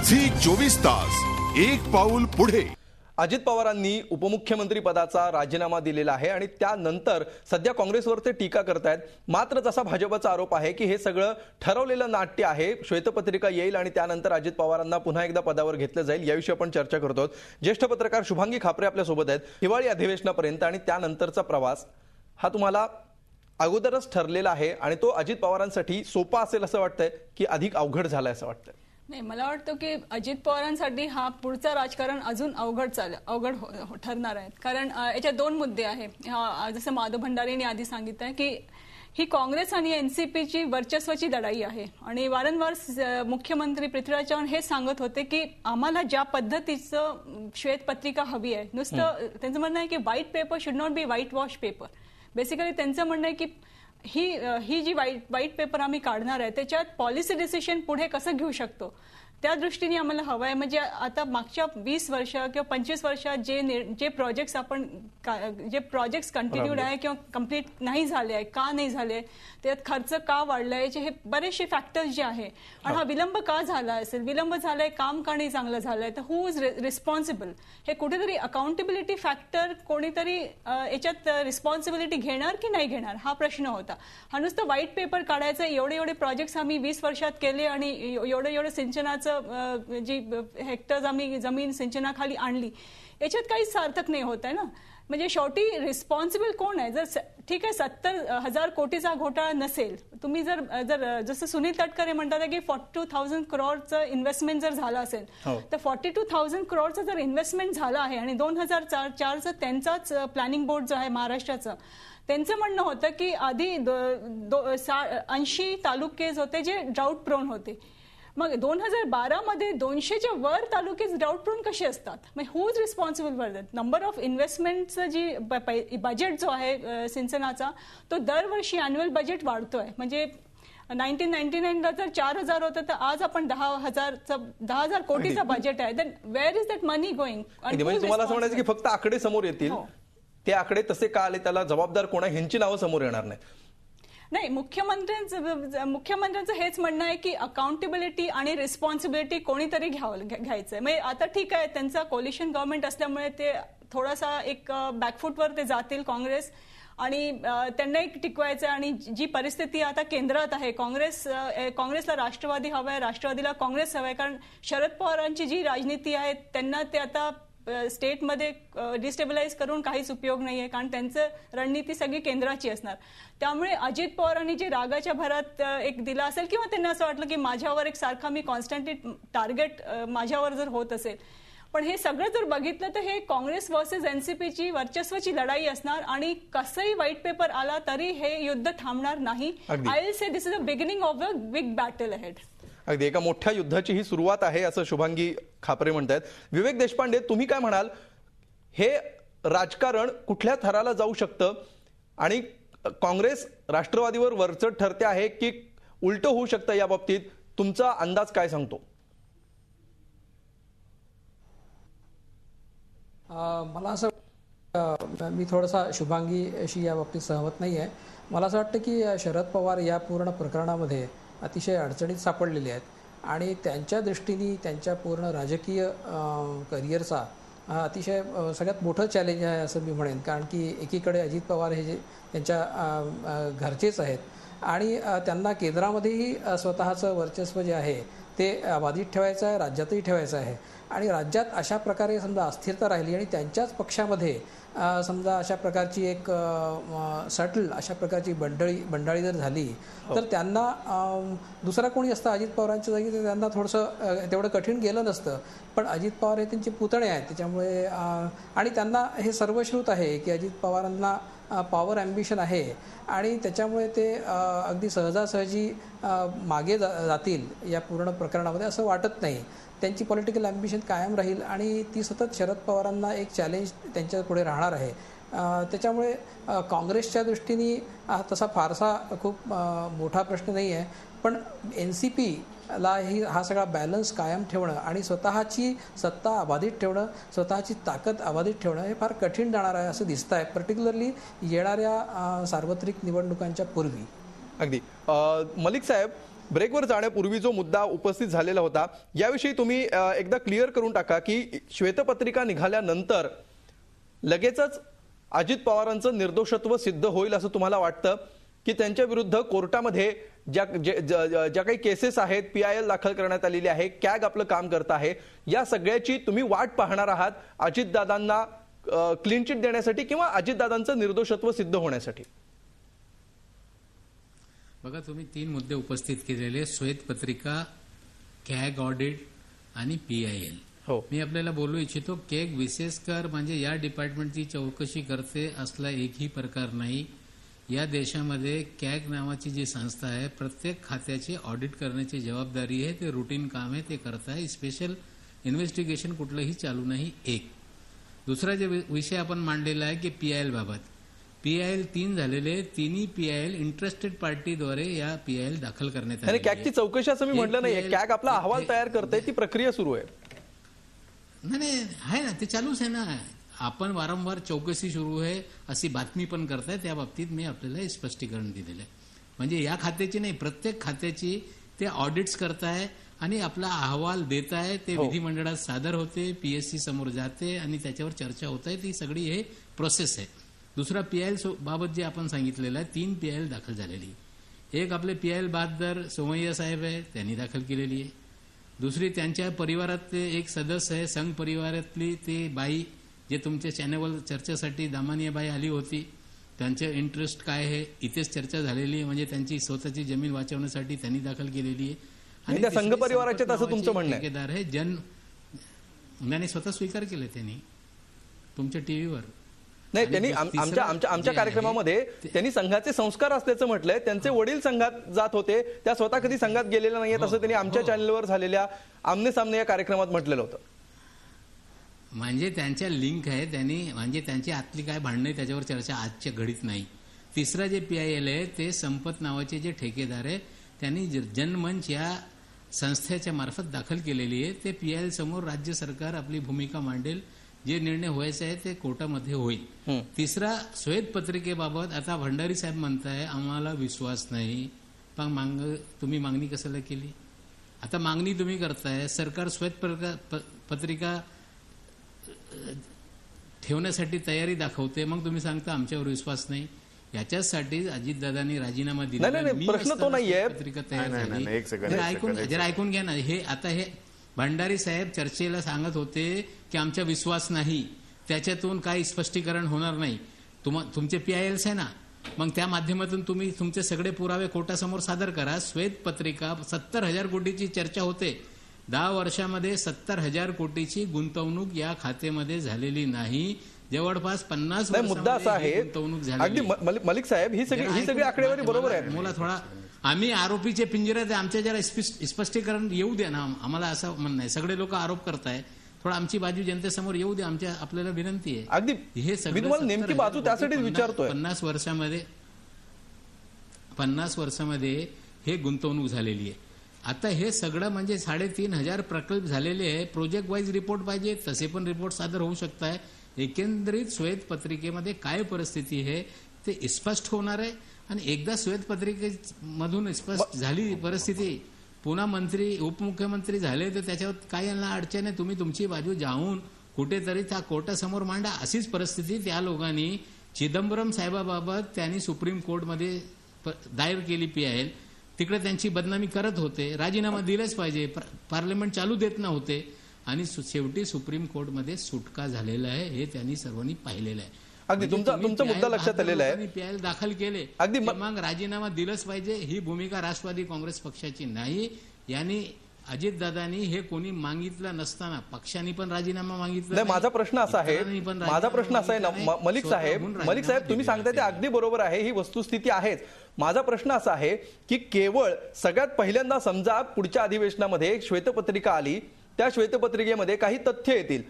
Zee 24 तास एक पाऊल पुढे। अजित पवारांनी उपमुख्यमंत्री पदाचा राजीनामा दिलेला आहे आणि त्यानंतर सध्या काँग्रेसवर ते टीका करतायत। मात्र जसा भाजपचा आरोप आहे की हे सगळं ठरवलेलं नाट्य आहे, श्वेतपत्रिका येईल आणि त्यानंतर अजित पवारांना पुन्हा एकदा पदावर घेतलं जाईल। याविषयी आपण चर्चा करतो। ज्येष्ठ पत्रकार शुभांगी खापरे आपल्या सोबत आहेत। हिवाळी अधिवेशनापर्यंत आणि त्यानंतरचा प्रवास हा तुम्हाला अगोदरच ठरलेला आहे आणि तो अजित पवारांसाठी सोपा असेल असं वाटतंय की अधिक अवघड झालाय असं वाटतंय? नाही, मला वाटतं की अजित पवारांसाठी हा पुढचा राजकारण अजून अवघड ठरणार आहे। कारण याच्यात दोन मुद्दे आहेत। जसं माधव भंडारेंनी आधी सांगितलं की ही काँग्रेस आणि एनसीपीची वर्चस्वाची लढाई आहे आणि वारंवार मुख्यमंत्री पृथ्वीराज चव्हाण हे सांगत होते की आम्हाला ज्या पद्धतीचं श्वेतपत्रिका हवी आहे, नुसतं त्यांचं म्हणणं आहे की white paper should not be white wash paper. Basically त्यांचं म्हणणं आहे की ही जी व्हाईट पेपर आम्ही काढणार आहे त्याच्यात पॉलिसी डिसिजन पुढे कसं घेऊ शकतो त्या दृष्टीने आम्हाला हवं आहे। म्हणजे आता मागच्या 20 वर्ष किंवा 25 वर्षात जे प्रोजेक्ट्स कंटिन्यूड आहे किंवा कंप्लीट नाही झाले आहे, का नाही झाले, त्यात खर्च का वाढलाय, हे बरेचसे फॅक्टर्स जे आहे आणि हा विलंब का झाला असेल, विलंब झालाय, काम का नाही चांगलं झालंय, तर हु इज रिस्पॉन्सिबल, हे कुठेतरी अकाउंटेबिलिटी फॅक्टर कोणीतरी याच्यात रिस्पॉन्सिबिलिटी घेणार की नाही घेणार हा प्रश्न होता। हा नुसतं व्हाईट पेपर काढायचं, एवढे प्रोजेक्ट्स आम्ही 20 वर्षात केले आणि एवढं सिंचनाचं जी हेक्टर्स आम्ही जमीन सिंचनाखाली आणली, याच्यात काहीच सार्थक नाही होत आहे ना। म्हणजे शेवटी रिस्पॉन्सिबल कोण आहे? जर ठीक आहे 70,000 कोटीचा घोटाळा नसेल, तुम्ही जर जसं सुनील तटकरे म्हणतात की 42,000 करोडचं इन्व्हेस्टमेंट जर झालं असेल तर 42,000 करोडचं जर इन्व्हेस्टमेंट झालं आहे आणि 2004चं त्यांचाच प्लॅनिंग बोर्ड जो आहे महाराष्ट्राचं, त्यांचं म्हणणं होतं की आधी 80 तालुके होते जे ड्राऊट प्रोन होते, मग 2012 मध्ये 200च्या वर तालुके ड्राऊट प्रोन कसे असतात? मग who is responsible for that? Number of इन्व्हेस्टमेंटचं जी बजेट जो आहे सिंचनाचा, तो दरवर्षी अॅन्युअल बजेट वाढतोय। म्हणजे 1999ला जर 4,000 होतं तर आज आपण 10,000 कोटीचा बजेट आहे। Then where is that money going? म्हणजे तुम्हाला असं म्हणायचं की फक्त आकडे समोर येतील, ते आकडे तसे का आले, त्याला जबाबदार कोण आहे ह्यांची नावं समोर येणार नाही? नाही, मुख्यमंत्र्यांचं हेच म्हणणं आहे की अकाउंटेबिलिटी आणि रिस्पॉन्सिबिलिटी कोणीतरी घ्यायचंय। म्हणजे आता ठीक आहे, त्यांचा कोलिशन गव्हर्नमेंट असल्यामुळे ते थोडासा एक बॅकफूटवर ते जातील काँग्रेस आणि त्यांना एक टिकवायचं आणि जी परिस्थिती आता केंद्रात आहे, काँग्रेसला राष्ट्रवादी हवाय, राष्ट्रवादीला काँग्रेस हवाय, कारण शरद पवारांची जी राजनीती आहे त्यांना ते आता स्टेटमध्ये डिस्टेबलाइज करून काहीच उपयोग नाहीये, कारण त्यांचं रणनीती सगळी केंद्राची असणार। त्यामुळे अजित पवारांनी जे रागाच्या भरात एक दिला असेल किंवा त्यांना असं वाटलं की माझ्यावर एक सारखा मी कॉन्स्टंटली टार्गेट माझ्यावर जर होत असेल, पण हे सगळं जर बघितलं तर हे काँग्रेस वर्सेस एनसीपीची वर्चस्वाची लढाई असणार आणि कसंही व्हाईट पेपर आला तरी हे युद्ध थांबणार नाही। I will say this is a beginning of a big battle ahead. अगदी एका मोठ्या युद्धाची ही सुरुवात आहे असं शुभांगी खापरे म्हणतात। विवेक देशपांडे, तुम्ही काय म्हणाल? हे राजकारण कुठल्या थराला जाऊ शकतं आणि काँग्रेस राष्ट्रवादीवर वरचढ ठरते आहे की उलट होऊ शकतं, या बाबतीत तुमचा अंदाज काय सांगतो? मला असं मी थोडासा शुभांगीशी या बाबतीत सहमत नाही आहे। मला असं वाटतं की शरद पवार या पूर्ण प्रकरणामध्ये अतिशय अडचणीत सापडलेले आहेत आणि त्यांच्या दृष्टीने त्यांच्या पूर्ण राजकीय करिअरचा अतिशय सगळ्यात मोठं चॅलेंज आहे असं मी म्हणेन। कारण की एकीकडे अजित पवार हे जे त्यांच्या घरचेच आहेत आणि त्यांना केंद्रामध्येही स्वतःचं वर्चस्व जे आहे ते बाधित ठेवायचं आहे, राज्यातही ठेवायचं आहे आणि राज्यात अशा प्रकारे समजा अस्थिरता राहिली आणि त्यांच्याच पक्षामध्ये समजा अशा प्रकारची एक सटल अशा प्रकारची बंडाळी जर झाली तर त्यांना दुसरा कोणी असतं अजित पवारांच्या जागी तर त्यांना थोडंसं तेवढं कठीण गेलं नसतं। पण अजित पवार हे त्यांचे पुतणे आहेत, त्याच्यामुळे आणि त्यांना हे सर्वश्रुत आहे की अजित पवारांना पॉवर ॲम्बिशन आहे आणि त्याच्यामुळे ते अगदी सहजासहजी मागे जातील या पूर्ण प्रकरणामध्ये असं वाटत नाही। त्यांची पॉलिटिकल ॲम्बिशन कायम राहील आणि ती सतत शरद पवारांना एक चॅलेंज त्यांच्या पुढे राहणार आहे। त्याच्यामुळे काँग्रेसच्या दृष्टीने तसा फारसा खूप मोठा प्रश्न नाही आहे, पण NCPला हा सगळा बॅलन्स कायम ठेवणं आणि स्वतःची सत्ता अबाधित ठेवणं, स्वतःची ताकद अबाधित ठेवणं हे फार कठीण जाणार आहे असं दिसतं आहे, पर्टिक्युलरली येणाऱ्या सार्वत्रिक निवडणुकांच्या पूर्वी। अगदी मलिक साहेब, ब्रेकवर जाण्यापूर्वी जो मुद्दा उपस्थित झालेला होता याविषयी तुम्ही एकदा क्लिअर करून टाका की श्वेतपत्रिका निघाल्यानंतर लगेचच अजित पवारांचं निर्दोषत्व सिद्ध होईल असं तुम्हाला वाटतं की त्यांच्या विरुद्ध कोर्टामध्ये ज्या काही केसेस आहेत PIL दाखल करण्यात आलेली आहे, कॅग आपलं काम करत आहे, या सगळ्याची तुम्ही वाट पाहणार आहात अजितदादांना क्लीन चिट देण्यासाठी किंवा अजितदादांचं निर्दोषत्व सिद्ध होण्यासाठी? बघा, तुम्ही 3 मुद्दे उपस्थित केलेले, श्वेतपत्रिका, कॅग ऑडिट आणि PIL. हो, मी आपल्याला बोलू इच्छितो, कॅग विशेषकर म्हणजे या डिपार्टमेंटची चौकशी करते असला एकही प्रकार नाही. या देशामध्ये कॅग नावाची जी संस्था आहे, प्रत्येक खात्याची ऑडिट करण्याची जबाबदारी आहे. ते रुटीन काम आहे, ते करत आहे. स्पेशल इन्व्हेस्टिगेशन कुठलंही चालू नाही. एक दुसरा जे विषय आपण मांडलेला आहे की PIL बाबत, PIL 3 झालेले, तिन्ही PIL इंटरेस्टेड पार्टीद्वारे या PIL दाखल करण्यात आले. कॅगची चौकशी असं मी म्हटलं नाहीये, कॅग आपला अहवाल तयार करते, ती प्रक्रिया सुरू आहे. नाही आहे ना, ते चालूच आहे ना. आपण वारंवार चौकशी सुरू आहे अशी बातमी पण करताय, त्या बाबतीत मी आपल्याला स्पष्टीकरण दिलेलं आहे. म्हणजे या खात्याची नाही, प्रत्येक खात्याची ते ऑडिट्स करताय आणि आपला अहवाल देत आहे. ते विधिमंडळात सादर होते, PSC समोर जाते आणि त्याच्यावर चर्चा होत आहे. ती सगळी हे प्रोसेस आहे. दुसरा PIL बाबत जे आपण सांगितलेलं आहे, 3 PIL दाखल झालेली. एक आपले PIL बहादर सोमय्या साहेब आहे, त्यांनी दाखल केलेली आहे. दुसरी त्यांच्या परिवारातले एक सदस्य आहे, संघ परिवारातली ती बाई जे तुमच्या चॅनलवर चर्चेसाठी दामानियाबाई आली होती, त्यांचे इंटरेस्ट काय आहे इथेच चर्चा झालेली आहे. म्हणजे त्यांची स्वतःची जमीन वाचवण्यासाठी त्यांनी दाखल केलेली आहे. आणि त्या संघ परिवाराचे तसं तुमचं म्हणणं आहे? ठेकेदार आहे त्यांनी स्वतः स्वीकार केले, त्यांनी तुमच्या टीव्हीवर. नाही, त्यांनी आमच्या कार्यक्रमामध्ये त्यांनी संघाचे संस्कार असल्याचं म्हटलंय. त्यांचे वडील संघात जात होते, त्या स्वतः कधी संघात गेलेल्या नाहीयेत असं त्यांनी आमच्या चॅनलवर झालेल्या आमने सामने या कार्यक्रमात म्हटलेलं होतं. म्हणजे त्यांच्या लिंक आहे, त्यांनी म्हणजे त्यांची आतली काय भांडणं त्याच्यावर चर्चा आजच्या घडीत नाही. तिसरा जे PIL आहे ते संपत नावाचे जे ठेकेदार आहे त्यांनी जनमंच या संस्थेच्या मार्फत दाखल केलेली आहे. ते PIL समोर राज्य सरकार आपली भूमिका मांडेल, जे निर्णय व्हायचे आहे ते कोर्टामध्ये होईल. तिसरा श्वेतपत्रिकेबाबत आता भंडारी साहेब म्हणताय आम्हाला विश्वास नाही, पण तुम्ही मागणी कशाला केली? आता मागणी तुम्ही करताय, सरकार श्वेतपत्रिका ठेवण्यासाठी तयारी दाखवते, मग तुम्ही सांगता आमच्यावर विश्वास नाही. याच्यासाठी अजितदादांनी राजीनामा दिला. प्रश्न तो नाहीये. पत्रिका तयार झाली. जरा ऐकून घ्या ना. हे आता हे भंडारी साहेब चर्चेला सांगत होते की आमचा विश्वास नाही, त्याच्यातून काही स्पष्टीकरण होणार नाही. तुमचे PILs आहे ना, मग त्या माध्यमातून तुम्ही तुमचे सगळे पुरावे कोर्टासमोर सादर करा. श्वेतपत्रिका 70,000 कोटीची चर्चा होते. 10 वर्षामध्ये 70,000 कोटीची गुंतवणूक या खात्यामध्ये झालेली नाही. जवळपास 50 मुद्दा असा आहे, गुंतवणूक अगदी झाली. मलिक साहेब, ही सगळी आकडेवारी बरोबर आहे. मला थोडा आम्ही आरोपीचे पिंजऱ्यात, आमच्या जरा स्पष्टीकरण येऊ द्या ना, आम्हाला असं म्हणणं आहे. सगळे लोक आरोप करताय, थोडा आमची बाजू जनतेसमोर येऊ द्या, आपल्याला विनंती आहे. अगदी हे सगळं नेमकी बाजू त्यासाठीच विचारतोय. 50 वर्षामध्ये हे गुंतवणूक झालेली आहे. आता हे सगळं म्हणजे 3,500 प्रकल्प झालेले आहे. प्रोजेक्ट वाईज रिपोर्ट पाहिजे, तसे पण रिपोर्ट सादर होऊ शकताय. एकंदरीत श्वेतपत्रिकेमध्ये काय परिस्थिती आहे ते स्पष्ट होणार आहे. आणि एकदा श्वेतपत्रिकेमधून स्पष्ट झाली परिस्थिती, पुन्हा मंत्री उपमुख्यमंत्री झाले तर त्याच्यावर काही यांना अडचण आहे. तुम्ही तुमची बाजू जाऊन कुठेतरी त्या कोर्टासमोर मांडा. अशीच परिस्थिती त्या लोकांनी चिदंबरम साहेबाबाबत त्यांनी सुप्रीम कोर्टमध्ये दायर केली PIL. तिकडे त्यांची बदनामी करत होते, राजीनामा दिलाच पाहिजे, पार्लमेंट चालू देत नव्हते आणि शेवटी सुप्रीम कोर्टमध्ये सुटका झालेला आहे. हे त्यांनी सर्वांनी पाहिलेलं आहे. अगदी तुमचा मुद्दा लक्षात आलेला आहे. PIL दाखल केले, अगदी मग राजीनामा दिलंच पाहिजे. ही भूमिका राष्ट्रवादी काँग्रेस पक्षाची नाही. यांनी अजितदादांनी हे कोणी मागितलं नसताना पक्षांनी पण राजीनामा मागितला. माझा प्रश्न असा आहे मलिक साहेब, तुम्ही सांगताय ते अगदी बरोबर आहे, ही वस्तुस्थिती आहेच. माझा प्रश्न असा आहे की केवळ सगळ्यात पहिल्यांदा समजा पुढच्या अधिवेशनामध्ये एक श्वेतपत्रिका आली, त्या श्वेतपत्रिकेमध्ये काही तथ्य येतील,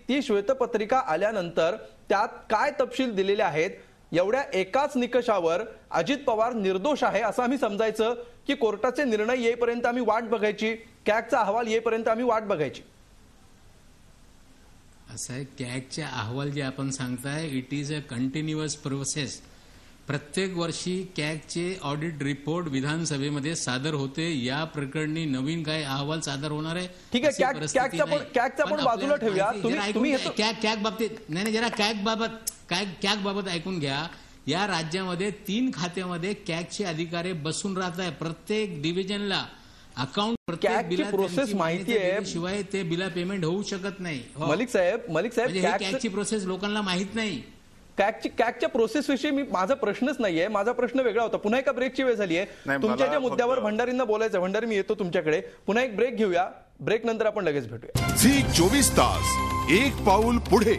ती श्वेतपत्रिका आल्यानंतर त्यात काय तपशील दिलेले आहेत, एवढ्या एकाच निकषावर अजित पवार निर्दोष आहे असं आम्ही समजायचं की कोर्टाचे निर्णय येईपर्यंत आम्ही वाट बघायची, कॅगचा अहवाल येईपर्यंत आम्ही वाट बघायची? असं आहे, कॅगचे अहवाल जे आपण सांगताय, it is a continuous process. प्रत्येक वर्षी कॅगचे ऑडिट रिपोर्ट विधानसभेमध्ये सादर होते. या प्रकरणी नवीन काय अहवाल सादर होणार आहे? ठीक आहे, कॅगचा पण बाजूला ठेवूया. तुम्ही कॅग बाबतीत नाही, जरा कॅग बाबत ऐकून घ्या. या राज्यामध्ये 3 खात्यामध्ये कॅगचे अधिकारी बसून राहत आहे. प्रत्येक डिव्हिजनला अकाउंट, प्रत्येक बिला प्रोसेस माहिती आहे, शिवाय ते बिला पेमेंट होऊ शकत नाही. मलिक साहेब कॅगची प्रोसेस लोकांना माहित नाही. कॅगच्या प्रोसेस विषयी माझा प्रश्नच नाहीये. माझा प्रश्न वेगळा होता. पुन्हा एका ब्रेकची वेळ झाली आहे. तुमच्या ज्या मुद्द्यावर भंडारींना बोलायचं, भंडारी मी येतो तुमच्याकडे. पुन्हा एक ब्रेक घेऊया. ब्रेक नंतर आपण लगेच भेटूया. झी 24 तास, एक पाऊल पुढे.